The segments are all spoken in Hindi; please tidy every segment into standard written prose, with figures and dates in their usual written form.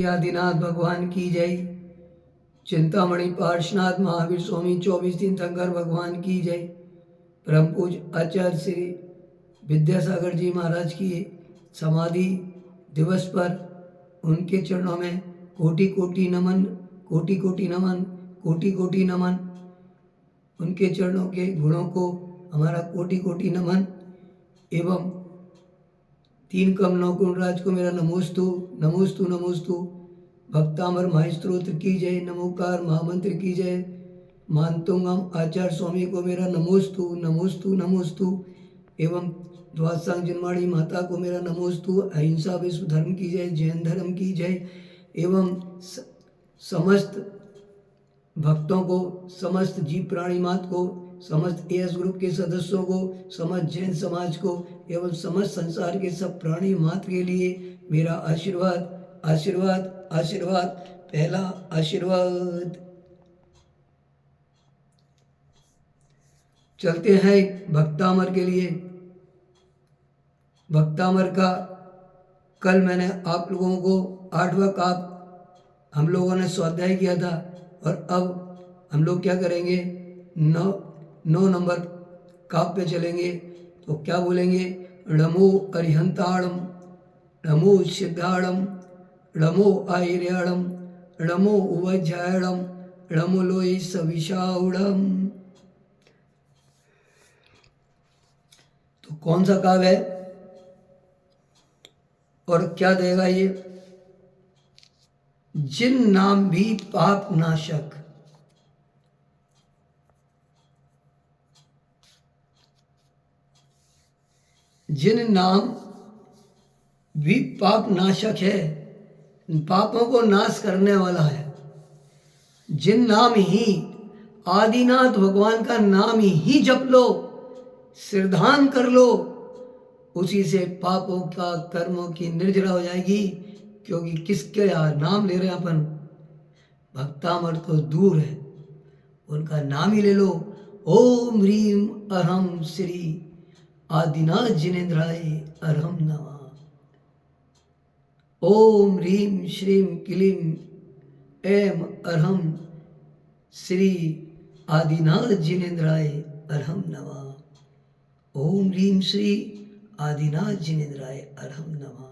आदिनाथ भगवान की जय। चिंतामणि पार्श्वनाथ महावीर स्वामी 24 तीर्थंकर भगवान की जय। परम पूज आचार्य श्री विद्यासागर जी महाराज की समाधि दिवस पर उनके चरणों में कोटि कोटि नमन, कोटि कोटि नमन, कोटि कोटि नमन। उनके चरणों के गुणों को हमारा कोटि कोटि नमन। एवं तीन कमलों गुणराज को मेरा नमोस्तु नमोस्तु नमोस्तु। भक्तामर महास्त्रोत्र की जय, नमोकार महामंत्र की जय। मानतुंगम आचार्य स्वामी को मेरा नमोस्तु नमोस्तु नमोस्तु। एवं द्वादशांग जन्माणी माता को मेरा नमोस्तु। अहिंसा विश्व धर्म की जय, जैन धर्म की जय। एवं समस्त भक्तों को, समस्त जीव प्राणी मात को, समस्त एएस ग्रुप के सदस्यों को, समस्त जैन समाज को एवं समस्त संसार के सब प्राणी मात्र के लिए मेरा आशीर्वाद आशीर्वाद आशीर्वाद। पहला आशीर्वाद। चलते हैं भक्तामर के लिए। भक्तामर का कल मैंने आप लोगों को 8वां काप हम लोगों ने स्वाध्याय किया था और अब हम लोग क्या करेंगे, 9 नंबर काप पे चलेंगे। तो क्या बोलेंगे, णमो अरिहंताणम, णमो सिद्धाणम, णमो आयर्याणम, णमो उवज्जायणम, णमो लोय सविशाउणम। तो कौन सा काव्य है और क्या देगा ये? जिन नाम भी पाप नाशक, जिन नाम भी पाप नाशक है, पापों को नाश करने वाला है। जिन नाम ही आदिनाथ भगवान का नाम ही जप लो, सिरधान कर लो, उसी से पापों का कर्मों की निर्जरा हो जाएगी। क्योंकि किसके नाम ले रहे हैं अपन? भक्तामर तो दूर है, उनका नाम ही ले लो। ओम ह्रीम अरहम श्री आदिनाथ जिनेन्द्राय अरहम नमः। ओम ह्रीम श्रीम क्लीम ऐम अरहम श्री आदिनाथ जिनेन्द्राय अरहम नमः। ओम ह्रीम श्री आदिनाथ जिनेन्द्राय अरहम नमः।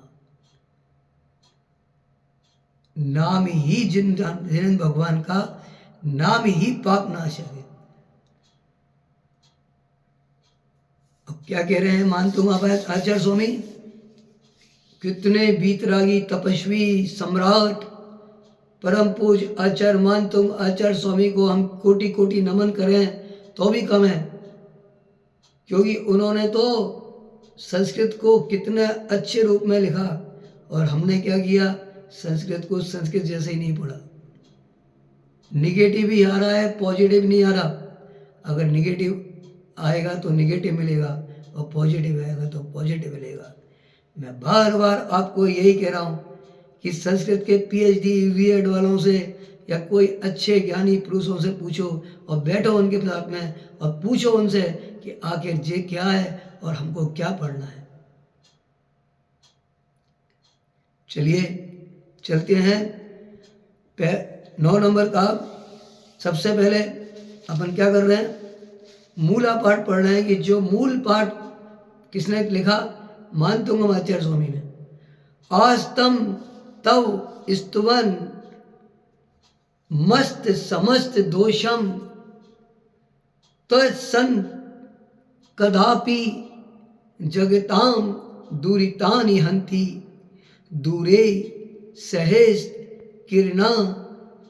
नाम ही जिनेन्द्र भगवान का नाम ही पाप नाशक है। अब क्या कह रहे हैं मानतुंग आचार्य स्वामी? कितने बीतरागी तपस्वी सम्राट परम पूज आचार्य मानतुंग आचार्य स्वामी को हम कोटि कोटि नमन करें तो भी कम है। क्योंकि उन्होंने तो संस्कृत को कितने अच्छे रूप में लिखा और हमने क्या किया, संस्कृत को संस्कृत जैसे ही नहीं पढ़ा। निगेटिव ही आ रहा है, पॉजिटिव नहीं आ रहा। अगर निगेटिव आएगा तो निगेटिव मिलेगा और पॉजिटिव आएगा तो पॉजिटिव मिलेगा। मैं बार बार आपको यही कह रहा हूँ कि संस्कृत के पीएचडी बीएड वालों से या कोई अच्छे ज्ञानी पुरुषों से पूछो और बैठो उनके साथ में और पूछो उनसे कि आखिर ये क्या है और हमको क्या पढ़ना है। चलिए चलते हैं 9 नंबर का। सबसे पहले अपन क्या कर रहे हैं, मूला पाठ पढ़ रहे हैं कि जो मूल पाठ किसने लिखा, मानतुंग आचार्य स्वामी ने। आस्तम तव स्तुवन मस्त समस्त दोषम तत्सन कदापि जगताम दूरितानि हंति दूरे सहेश किरणा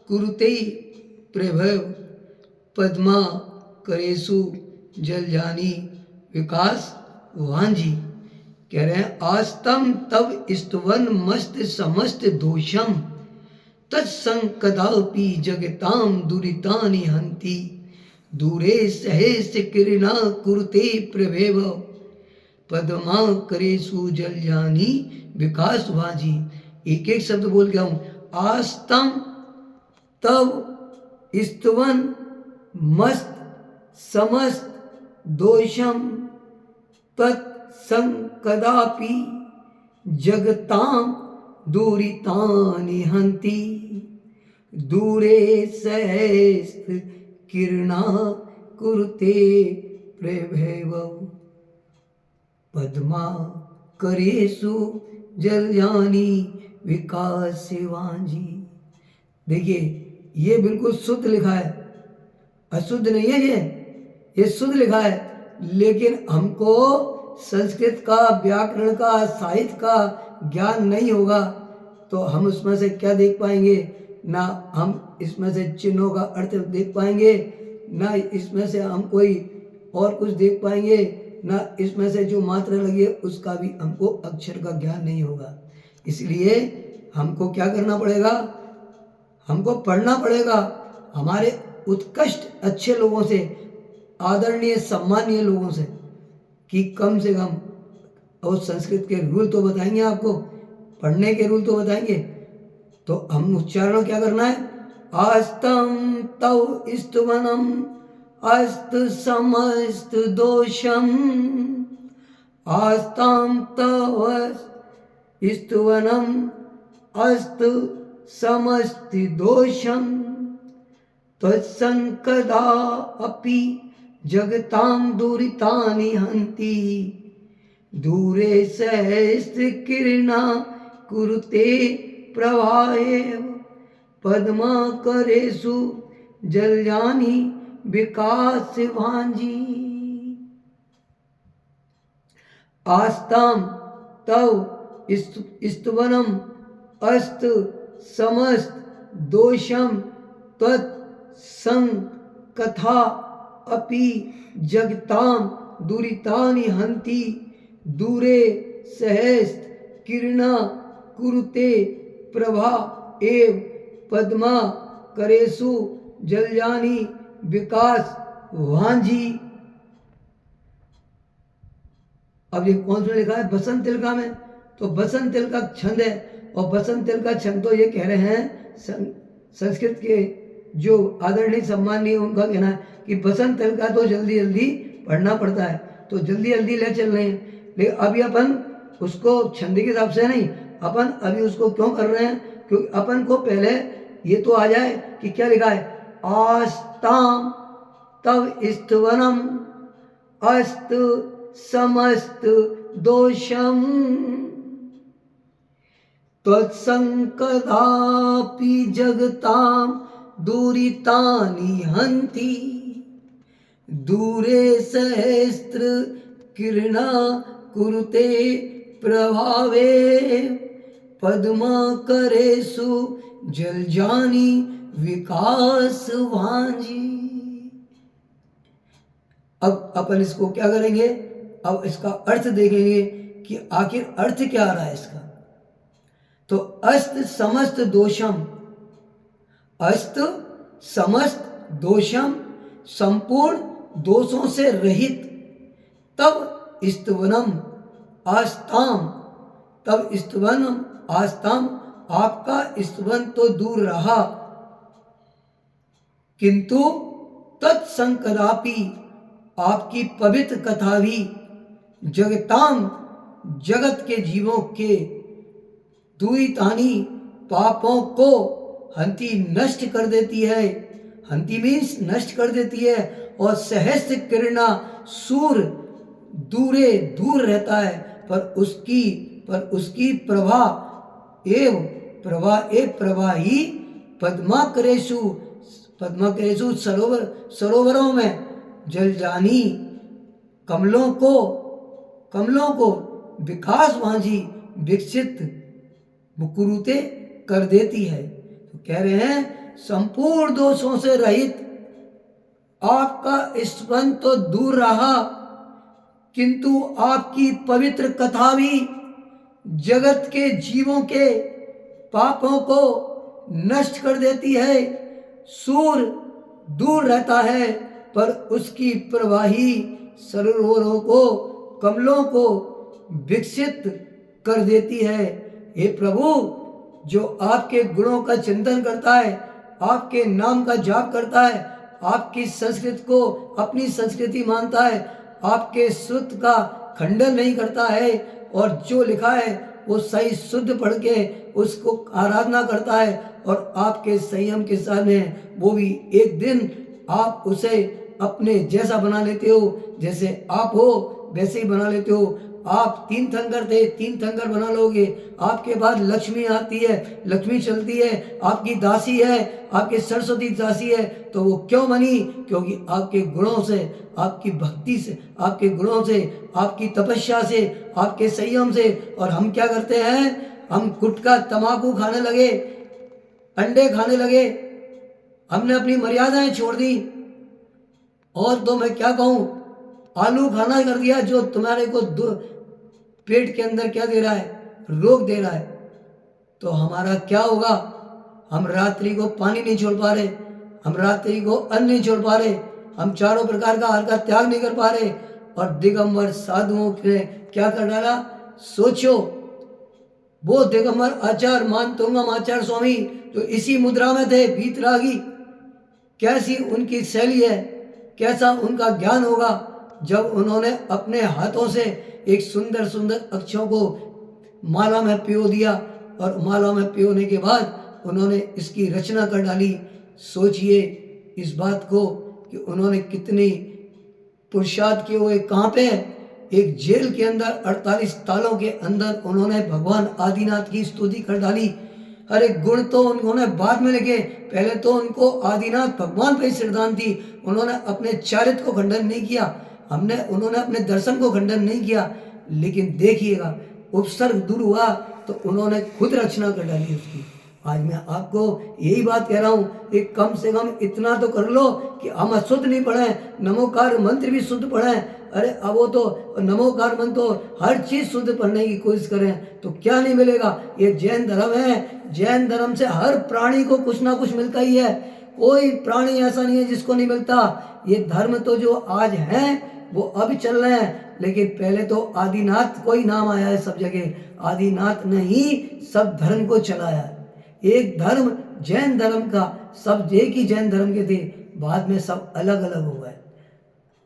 कुरुते प्रभव पद्मा करेसु जलजानी विकास वांझी। कह रहे हैं आस्तम तब स्तुवन मस्त समस्त दोषम तत्संकदापि जगताम दुरितानि हंति दूरे सहेश किरणा कुरुते प्रभेव पद्मा करेसु जलजानी विकास वांझी। एक एक शब्द बोल के आऊं। आस्तम तब स्तुवन मस्त समस्त दोषम तत्संकदापि जगताम दूरितानि हन्ति दूरे सहस्र किरणा कुरुते प्रभैवौ पद्मा करेषु जलयानी विकास वांजी। देखिए ये बिल्कुल शुद्ध लिखा है, अशुद्ध नहीं है, ये शुद्ध लिखा है। लेकिन हमको संस्कृत का, व्याकरण का, साहित्य का ज्ञान नहीं होगा तो हम उसमें से क्या देख पाएंगे? ना हम इसमें से चिन्हों का अर्थ देख पाएंगे, ना इसमें से हम कोई और कुछ देख पाएंगे, ना इसमें से जो मात्रा लगी है उसका भी हमको अक्षर का ज्ञान नहीं होगा। इसलिए हमको क्या करना पड़ेगा? हमको पढ़ना पड़ेगा हमारे उत्कृष्ट अच्छे लोगों से, आदरणीय सम्मानीय लोगों से, कि कम से कम और संस्कृत के रूल तो बताएंगे आपको, पढ़ने के रूल तो बताएंगे। तो हम उच्चारण क्या करना है? आस्तम तव स्तवनम अस्त समस्त दोषम, आस्ताम तव स्तवनम अस्त समस्त दोषम तत्संकदा अपि जगतां दुरितानि हन्ति दूरे सहस्र किरणा कुरुते प्रभाएव पद्मा करेषु जलयानी विकास भांजी। आस्ताम तव स्तवनम अस्त समस्त दोषम त्वत्संकथा अपि जगतां दुरितानि हन्ति दूरे सहस्र किरणा कुरुते प्रभा एव पद्मा करेषु जलयानी विकास वांझी। अब ये कौन सा लिखा है? बसंत तिलका में। तो बसंत तिलका छंद है, और बसंत तिलका छंद तो ये कह रहे हैं संस्कृत के जो आदरणीय सम्मानीय उनका कहना है कि बसंत तिलका तो जल्दी जल्दी पढ़ना पड़ता है, तो जल्दी जल्दी ले चल रहे हैं। लेकिन अभी अपन उसको छंद के हिसाब से नहीं, अपन अभी उसको क्यों कर रहे हैं? क्योंकि अपन को पहले ये तो आ जाए कि क्या लिखा है? आस्ताम तव स्तवनम अस्त समस्त दोषम त्वत्संकदापि जगतां दुरितानि हन्ति दूरे सहस्र किरणा कुरुते प्रभावे पद्मा करेषु जलजानी विकास वांजी। अब अपन इसको क्या करेंगे? अब इसका अर्थ देखेंगे कि आखिर अर्थ क्या आ रहा है इसका। तो अस्त समस्त दोषम, अस्त समस्त दोषम, संपूर्ण दोषों से रहित, तब स्तवनम आस्ताम, तब स्तवनम आस्ताम, आपका स्तवन तो दूर रहा, किंतु तत्संकदापि, आपकी पवित्र कथा भी जगताम, जगत के जीवों के दुरितानि पापों को हंति नष्ट कर देती है। हंति मीन्स नष्ट कर देती है। और सहस्र किरणा, सूर्य दूरे दूर रहता है, पर उसकी प्रभा एव प्रभा ही पद्मा करेषु सरोवरों में जलजानी, कमलों को विकास वांझी, विकसित मुकुरुते कर देती है। तो कह रहे हैं संपूर्ण दोषों से रहित आपका स्तवन तो दूर रहा, किंतु आपकी पवित्र कथा भी जगत के जीवों के पापों को नष्ट कर देती है। सूर्य दूर रहता है, पर उसकी प्रवाही सरोवरों को, कमलों को विकसित कर देती है। हे प्रभु, जो आपके गुणों का चिंतन करता है, आपके नाम का जाप करता है, आपकी संस्कृत को अपनी संस्कृति मानता है, आपके सूत्र का खंडन नहीं करता है, और जो लिखा है वो सही शुद्ध पढ़ के उसको आराधना करता है और आपके संयम के सामने वो भी एक दिन आप उसे अपने जैसा बना लेते हो, जैसे आप हो वैसे ही बना लेते हो। आप 3 थंगर थे, 3 थंगर बना लोगे। आपके बाद लक्ष्मी आती है, लक्ष्मी चलती है, आपकी दासी है, आपकी सरस्वती दासी है। तो वो क्यों बनी? क्योंकि आपके गुणों से, आपकी भक्ति से, आपके गुणों से, आपकी तपस्या से, आपके संयम से। और हम क्या करते हैं? हम गुटखा तंबाकू खाने लगे, अंडे खाने लगे, हमने अपनी मर्यादाएं छोड़ दी। और तो मैं क्या कहूं, आलू खाना कर दिया जो तुम्हारे को पेट के अंदर क्या दे रहा है? रोग दे रहा है। तो हमारा क्या होगा? हम रात्रि को पानी नहीं छोड़ पा रहे, हम रात्रि को अन्न नहीं छोड़ पा रहे, हम चारों प्रकार का आहार का त्याग नहीं कर पा रहे। और दिगंबर साधुओं ने क्या कर डाला? सोचो, वो दिगंबर आचार्य मानतुंगम आचार्य स्वामी जो इसी मुद्रा में थे, वीतरागी, कैसी उनकी शैली है, कैसा उनका ज्ञान होगा जब उन्होंने अपने हाथों से एक सुंदर सुंदर अक्षरों को माला में पियो दिया। और माला में पियोने के बाद उन्होंने इसकी रचना कर डाली। सोचिए इस बात को कि उन्होंने कितनी पुरुषार्थ किए हुए। कहाँ पे? एक जेल के अंदर 48 तालों के अंदर उन्होंने भगवान आदिनाथ की स्तुति कर डाली। अरे गुण तो उन्होंने बाद में लिखे, पहले तो उनको आदिनाथ भगवान पर श्रद्धांजलि थी। उन्होंने अपने चारित्र को खंडन नहीं किया, उन्होंने अपने दर्शन को खंडन नहीं किया। लेकिन देखिएगा उपसर्ग दूर हुआ तो उन्होंने खुद रचना कर डाली उसकी। आज मैं आपको यही बात कह रहा हूं, एक कम से कम इतना तो कर लो कि हम अशुद्ध नहीं पढ़े, नमोकार मंत्र भी शुद्ध पढ़े। अरे अब वो तो नमोकार मंत्र तो हर चीज शुद्ध पढ़ने की कोशिश करें तो क्या नहीं मिलेगा? ये जैन धर्म है, जैन धर्म से हर प्राणी को कुछ ना कुछ मिलता ही है। कोई प्राणी ऐसा नहीं है जिसको नहीं मिलता। ये धर्म तो जो आज है वो अभी चल रहे हैं, लेकिन पहले तो आदिनाथ को ही नाम आया है सब जगह। आदिनाथ ने ही सब धर्म को चलाया है। एक धर्म जैन धर्म का, सब एक ही जैन धर्म के थे, बाद में सब अलग अलग हो गए।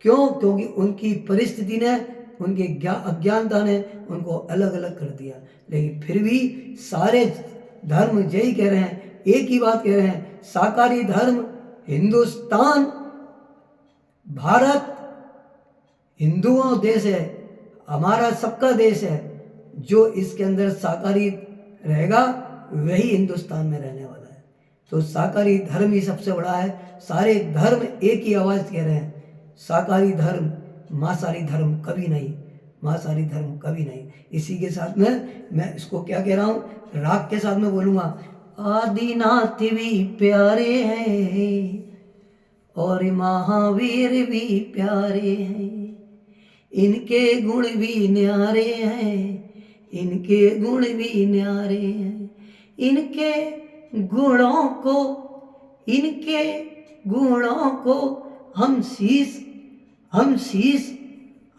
क्यों? क्योंकि उनकी परिस्थिति ने, उनके अज्ञानता ने उनको अलग अलग कर दिया। लेकिन फिर भी सारे धर्म यही कह रहे हैं, एक ही बात कह रहे हैं, शाकाहारी धर्म, हिंदुस्तान, भारत हिंदुओं देश है, हमारा सबका देश है। जो इसके अंदर शाकाहारी रहेगा वही हिंदुस्तान में रहने वाला है। तो शाकाहारी धर्म ही सबसे बड़ा है। सारे धर्म एक ही आवाज कह रहे हैं, शाकाहारी धर्म, मांसाहारी धर्म कभी नहीं, मांसाहारी धर्म कभी नहीं। इसी के साथ में मैं इसको क्या कह रहा हूँ, राग के साथ में बोलूँगा। आदिनाथ भी प्यारे हैं और महावीर भी प्यारे हैं, इनके गुण भी न्यारे हैं, इनके गुण भी न्यारे हैं। इनके गुणों को, इनके गुणों को हम शीस, हम शीस,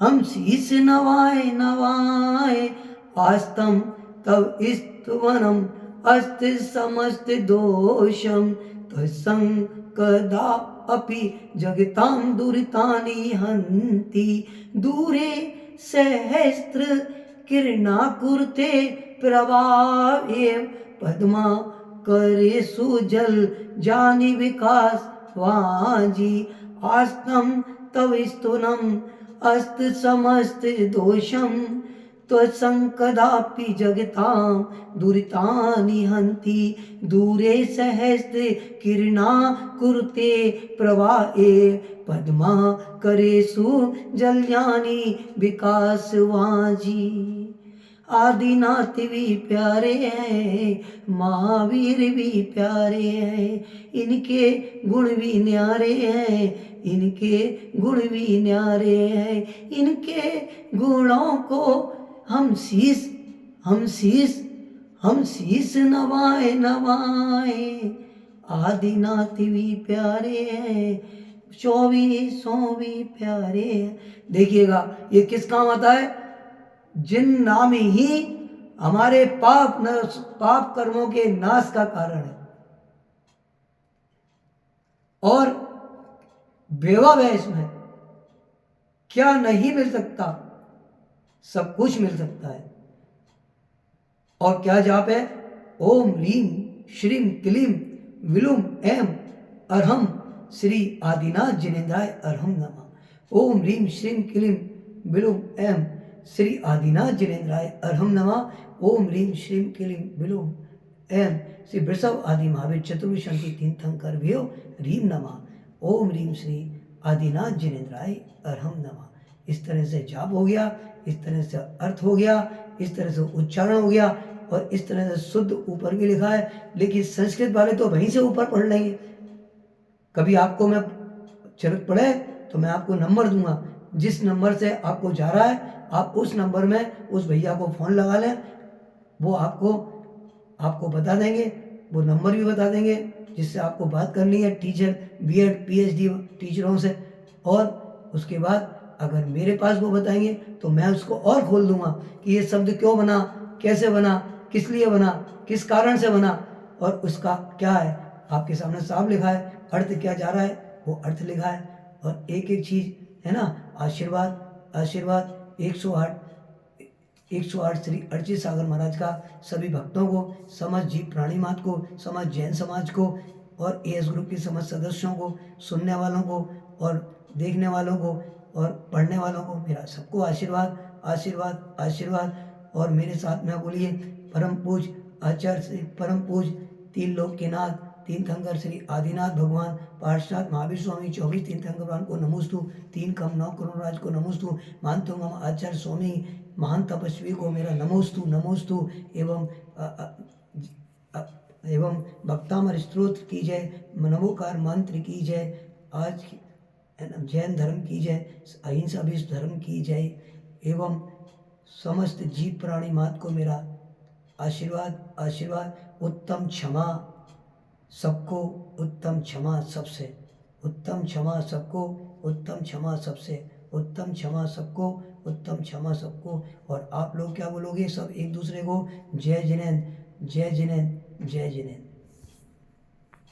हम शीस नवाए नवाए। आस्तम तब स्तवनम अस्त समस्त दोषम तत्संकदा अपि जगतां दुरितानि हन्ति। दूरे सहस्त्र किरणा कुरुते प्रभावे पद्मा करे सुजल जानि विकास वाजी। आस्तम तव स्तुनम अस्त समस्त दोषम त्वसंकदापि जगतां दुरितानि हन्ति। दूरे सहस्त्र किरणा कुरुते प्रवाहे पद्मा करेषु जल्यानि विकासवाजी। आदिनाथ भी प्यारे हैं, महावीर भी प्यारे हैं, इनके गुण भी न्यारे हैं, इनके गुण भी न्यारे हैं। इनके गुणों को हम शीस, हम शीस, हम शीस नवाए नवाए। आदिनाथ भी प्यारे हैं, 24 भी प्यारे हैं। देखिएगा ये किस काम आता है? जिन नाम ही हमारे पाप कर्मों के नाश का कारण है। और बेवा वैश में क्या नहीं मिल सकता? सब कुछ मिल सकता है। और क्या जाप है? ओम ह्रीम श्रीम क्लीम विलुम एम अरहम श्री आदिनाथ जिनेन्द्राय अरहम नमः। ओम ह्रीम श्रीम क्लीम विलुम एम श्री आदिनाथ जिनेन्द्राय अरहम नमः। ओम ह्रीम श्रीम क्लीम विलुम एम श्री वृषभ आदि महावीर चतुर्विशंति तीर्थंकर भ्यो ह्रीम नमः। ओम ह्रीम श्री आदिनाथ जिनेन्द्राय अरहम नमः। इस तरह से जाप हो गया, इस तरह से अर्थ हो गया, इस तरह से उच्चारण हो गया और इस तरह से शुद्ध ऊपर भी लिखा है। लेकिन संस्कृत वाले तो वहीं से ऊपर पढ़ लेंगे। कभी आपको मैं जरूरत पड़े तो मैं आपको नंबर दूंगा, जिस नंबर से आपको जा रहा है आप उस नंबर में उस भैया को फ़ोन लगा लें, वो आपको बता देंगे, वो नंबर भी बता देंगे जिससे आपको बात करनी है टीचर बीएड पीएचडी टीचरों से। और उसके बाद अगर मेरे पास वो बताएंगे तो मैं उसको और खोल दूंगा कि ये शब्द क्यों बना, कैसे बना, किस लिए बना, किस कारण से बना और उसका क्या है आपके सामने साफ लिखा है। अर्थ क्या जा रहा है वो अर्थ लिखा है और एक एक चीज़ है ना। आशीर्वाद आशीर्वाद 108 श्री अरिजीत सागर महाराज का सभी भक्तों को, समस्त जीव प्राणी मात को, समस्त जैन समाज को और एएस ग्रुप के समस्त सदस्यों को, सुनने वालों को और देखने वालों को और पढ़ने वालों को मेरा सबको आशीर्वाद आशीर्वाद आशीर्वाद। और मेरे साथ में बोलिए परम पूज आचार्य श्री परम पूज तीन लोक के नाथ तीर्थंकर श्री आदिनाथ भगवान पार्षद महावीर स्वामी 24 तीर्थंकर भगवान को नमोस्तु। 3 कम 9 करोड़ राज को नमोस्तु। मानते हूँ हम आचार्य स्वामी महान तपस्वी को मेरा नमोस्तु नमोस्तु। एवं भक्तामर स्तोत्र की जय, नमोकार मंत्र की जय, आज जैन धर्म की जय, अहिंसा विश्व धर्म की जय एवं समस्त जीव प्राणी मात को मेरा आशीर्वाद आशीर्वाद। उत्तम क्षमा सबको, उत्तम क्षमा सबसे, उत्तम क्षमा सबको, उत्तम क्षमा सबसे, उत्तम क्षमा सबको, उत्तम क्षमा सबको। और आप लोग क्या बोलोगे सब एक दूसरे को? जय जिनेंद्र जय जिनेंद्र जय जिनेंद्र।